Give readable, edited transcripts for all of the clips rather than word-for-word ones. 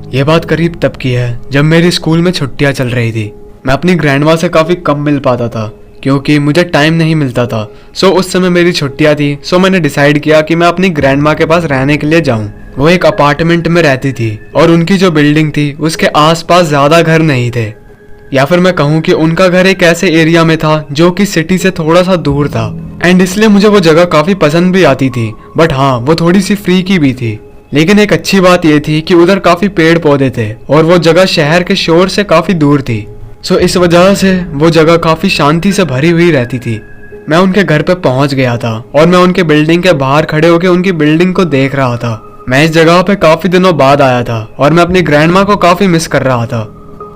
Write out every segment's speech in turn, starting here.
ये बात करीब तब की है जब मेरी स्कूल में छुट्टियां चल रही थी। मैं अपनी ग्रैंडमा से काफ़ी कम मिल पाता था क्योंकि मुझे टाइम नहीं मिलता था। सो उस समय मेरी छुट्टियां थी। सो मैंने डिसाइड किया कि मैं अपनी ग्रैंडमा के पास रहने के लिए जाऊं। वो एक अपार्टमेंट में रहती थी और उनकी जो बिल्डिंग थी उसके आसपास ज़्यादा घर नहीं थे, या फिर मैं कहूँ कि उनका घर एक ऐसे एरिया में था जो कि सिटी से थोड़ा सा दूर था। एंड इसलिए मुझे वो जगह काफ़ी पसंद भी आती थी। बट हाँ, वो थोड़ी सी फ्री की भी थी। लेकिन एक अच्छी बात ये थी कि उधर काफ़ी पेड़ पौधे थे और वो जगह शहर के शोर से काफ़ी दूर थी। सो इस वजह से वो जगह काफ़ी शांति से भरी हुई रहती थी। मैं उनके घर पे पहुंच गया था और मैं उनके बिल्डिंग के बाहर खड़े होकर उनकी बिल्डिंग को देख रहा था। मैं इस जगह पे काफ़ी दिनों बाद आया था और मैं अपनी ग्रैंडमा को काफ़ी मिस कर रहा था।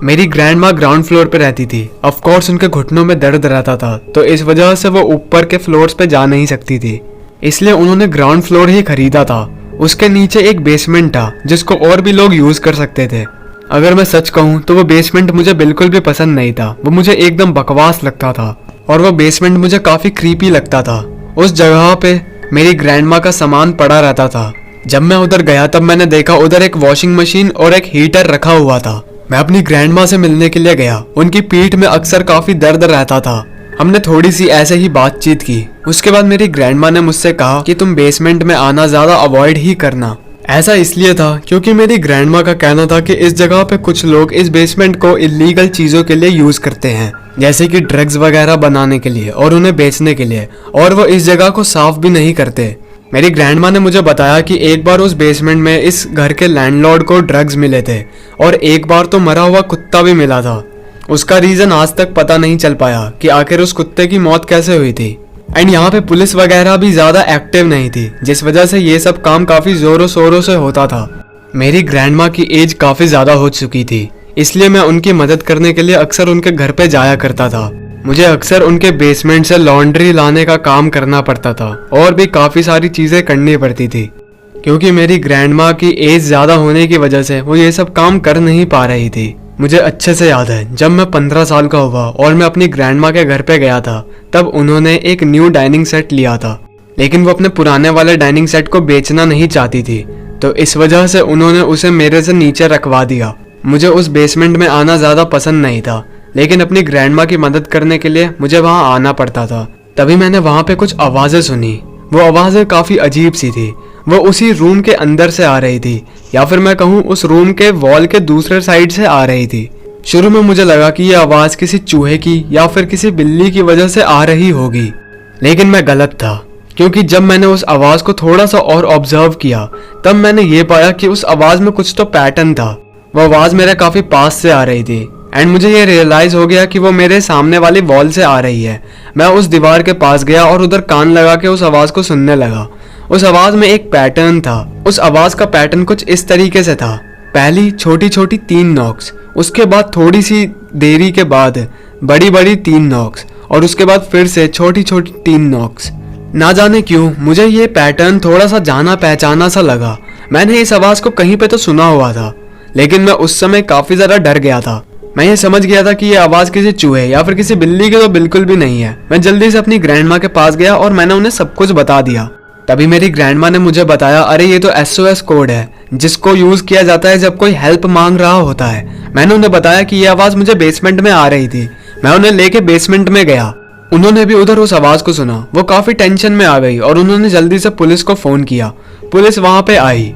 मेरी ग्रैंडमा ग्राउंड फ्लोर पे रहती थी। ऑफ कोर्स उनके घुटनों में दर्द रहता था, तो इस वजह से वो ऊपर के फ्लोर्स पे जा नहीं सकती थी, इसलिए उन्होंने ग्राउंड फ्लोर ही खरीदा था। उसके नीचे एक बेसमेंट था जिसको और भी लोग यूज कर सकते थे। अगर मैं सच कहूँ तो वो बेसमेंट मुझे बिल्कुल भी पसंद नहीं था। वो मुझे एकदम बकवास लगता था और वो बेसमेंट मुझे काफी क्रीपी लगता था। उस जगह पे मेरी ग्रैंडमा का सामान पड़ा रहता था। जब मैं उधर गया तब मैंने देखा उधर एक वॉशिंग मशीन और एक हीटर रखा हुआ था। मैं अपनी ग्रैंडमा से मिलने के लिए गया। उनकी पीठ में अक्सर काफी दर्द रहता था। हमने थोड़ी सी ऐसे ही बातचीत की। उसके बाद मेरी ग्रैंडमा ने मुझसे कहा कि तुम बेसमेंट में आना ज्यादा अवॉइड ही करना। ऐसा इसलिए था क्योंकि मेरी ग्रैंडमा का कहना था कि इस जगह पे कुछ लोग इस बेसमेंट को इलीगल चीजों के लिए यूज करते हैं, जैसे कि ड्रग्स वगैरह बनाने के लिए और उन्हें बेचने के लिए, और वो इस जगह को साफ भी नहीं करते। मेरी ग्रैंडमा ने मुझे बताया कि एक बार उस बेसमेंट में इस घर के लैंडलॉर्ड को ड्रग्स मिले थे और एक बार तो मरा हुआ कुत्ता भी मिला था। उसका रीजन आज तक पता नहीं चल पाया कि आखिर उस कुत्ते की मौत कैसे हुई थी। एंड यहाँ पे पुलिस वगैरह भी ज्यादा एक्टिव नहीं थी, जिस वजह से ये सब काम काफी जोरों शोरों से होता था। मेरी ग्रैंडमा की एज काफी ज्यादा हो चुकी थी, इसलिए मैं उनकी मदद करने के लिए अक्सर उनके घर पे जाया करता था। मुझे अक्सर उनके बेसमेंट से लॉन्ड्री लाने का काम करना पड़ता था और भी काफी सारी चीजें करनी पड़ती थी, क्योंकि मेरी ग्रैंडमा की एज ज्यादा होने की वजह से वो ये सब काम कर नहीं पा रही थी। मुझे अच्छे से याद है जब मैं 15 साल का हुआ और मैं अपनी ग्रैंडमा के घर पे गया था, तब उन्होंने एक न्यू डाइनिंग सेट लिया था, लेकिन वो अपने पुराने वाले डाइनिंग सेट को बेचना नहीं चाहती थी, तो इस वजह से उन्होंने उसे मेरे से नीचे रखवा दिया। मुझे उस बेसमेंट में आना ज्यादा पसंद नहीं था, लेकिन अपनी ग्रैंडमा की मदद करने के लिए मुझे वहां आना पड़ता था। तभी मैंने वहां पे कुछ आवाजें सुनी। वो आवाजें काफी अजीब सी थी। वो उसी रूम के अंदर से आ रही थी, या फिर मैं कहूँ उस रूम के वॉल के दूसरे साइड से आ रही थी। शुरू में मुझे लगा कि ये आवाज किसी चूहे की या फिर किसी बिल्ली की वजह से आ रही होगी, लेकिन मैं गलत था, क्योंकि जब मैंने उस आवाज को थोड़ा सा और ऑब्जर्व किया तब मैंने ये पाया कि उस आवाज में कुछ तो पैटर्न था। वो आवाज मेरे काफी पास से आ रही थी एंड मुझे ये रियलाइज हो गया कि वो मेरे सामने वाली वॉल से आ रही है। मैं उस दीवार के पास गया और उधर कान लगा के उस आवाज को सुनने लगा। उस आवाज में एक पैटर्न था। उस आवाज का पैटर्न कुछ इस तरीके से था। पहली छोटी छोटी 3 नॉक्स, उसके बाद थोड़ी सी देरी के बाद बड़ी बड़ी 3 नॉक्स, और उसके बाद फिर से छोटी छोटी 3 नॉक्स। ना जाने क्यों मुझे ये पैटर्न थोड़ा सा जाना पहचाना सा लगा। मैंने इस आवाज को कहीं पे तो सुना हुआ था, लेकिन मैं उस समय काफी ज्यादा डर गया था। मैं ये समझ गया था कि ये आवाज किसी चूहे या फिर किसी बिल्ली की तो बिल्कुल भी नहीं है। मैं जल्दी से अपनी ग्रैंडमा के पास गया और मैंने उन्हें सब कुछ बता दिया। तभी मेरी ग्रैंडमा ने मुझे बताया, अरे ये तो SOS कोड है जिसको यूज किया जाता है जब कोई हेल्प मांग रहा होता है। मैंने उन्हें बताया कि ये आवाज मुझे बेसमेंट में आ रही थी। मैं उन्हें लेके बेसमेंट में गया। उन्होंने भी उधर उस आवाज को सुना। वो काफी टेंशन में आ गई और उन्होंने जल्दी से पुलिस को फोन किया। पुलिस वहां पे आई।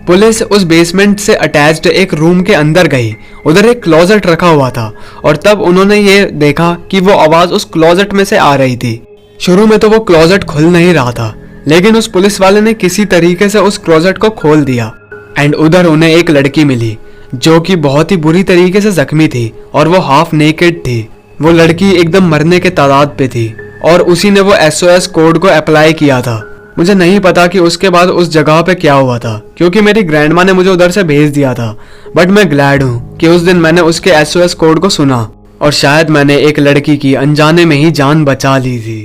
पुलिस उस बेसमेंट से अटैच्ड एक रूम के अंदर गई। उधर एक क्लोजेट रखा हुआ था और तब उन्होंने ये देखा कि वो आवाज उस क्लोजेट में से आ रही थी। शुरू में तो वो क्लोजेट खुल नहीं रहा था, लेकिन उस पुलिस वाले ने किसी तरीके से उस क्लोजेट को खोल दिया एंड उधर उन्हें एक लड़की मिली जो कि बहुत ही बुरी तरीके से जख्मी थी और वो हाफ नेकेड थी। वो लड़की एकदम मरने के तादाद पे थी और उसी ने वो SOS कोड को अप्लाई किया था। मुझे नहीं पता कि उसके बाद उस जगह पे क्या हुआ था, क्योंकि मेरी ग्रैंडमा ने मुझे उधर से भेज दिया था। बट मैं ग्लैड हूँ कि उस दिन मैंने उसके SOS कोड को सुना और शायद मैंने एक लड़की की अनजाने में ही जान बचा ली थी।